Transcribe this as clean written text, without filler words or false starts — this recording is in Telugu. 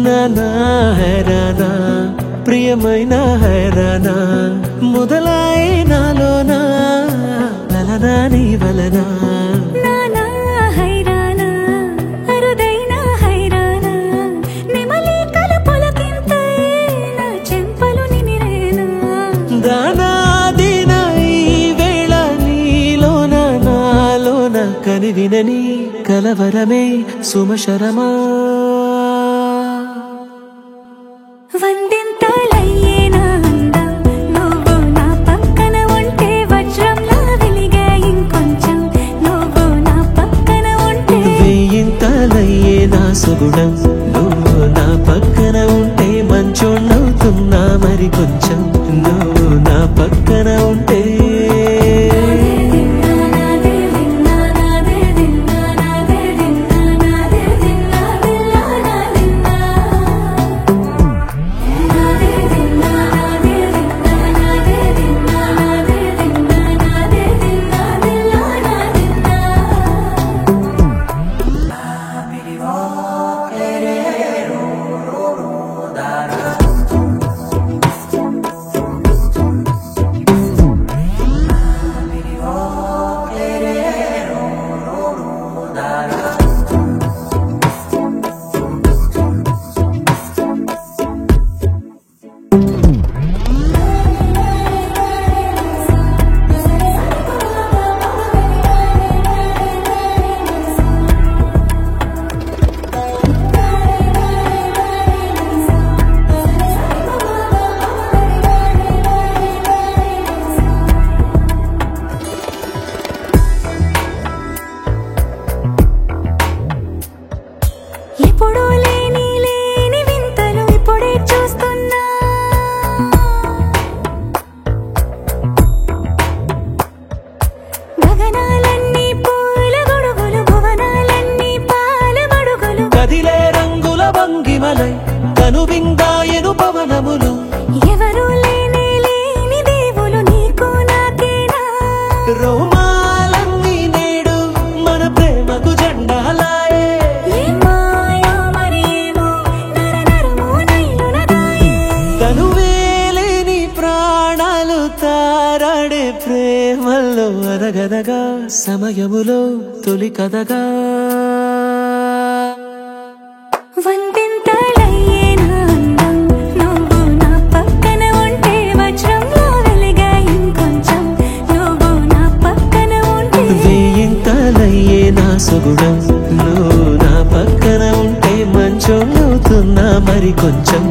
నానా హైరానా ప్రియమైన హైరానా మొదలై నాలోనా లలనా నీ వలనా నానా హైరానా అరుదైన హైరానా నిమలి కలుపులకింతై నా చెంపలు నిమిరేనా దానా దినా ఈ వేళ నీలోన నాలోన కనివినని కలవరమే సుమశరమా వందింతలయ్యేనా అందం నువ్వు నా పక్కన ఉంటే వజ్రంలా వెలిగే ఇంకొంచెం నువ్వు నా పక్కన ఉంటే వేయింతలయ్యేనా సుగుణం నువ్వు నా పక్కన ఉంటే మంచోణ్ణవుతున్నా మరి కొంచెం నువ్వు నా పక్కన ఉంటే ఎప్పుడూ లేని వింతలు ఇప్పుడే చూస్తున్నా గగనాలన్నీ పూల గొడుగులు భువనాలన్నీ పాల మడుగులు కదిలే రంగుల భంగిమలై కనువిందాయను పవనములు ఎవరూ లేని దేవులు నీకు నాకేనా రోమాలన్నీ నేడు మన ప్రేమకు జెండాలాయే తనువేలేని ప్రాణాలు తారాడే ప్రేమల్లో అరగదగా సమయములో తొలి కదగా వందింతలయ్యేనా అందం నువ్వు నా పక్కన ఉంటే వజ్రంలా వెలిగే ఇంకొంచెం నువ్వు నా పక్కన ఉంటే వేయింతలయ్యేనా సుగుణం నువ్వు నా పక్కన ఉంటే మంచోణ్ణవుతున్నా మరి కొంచెం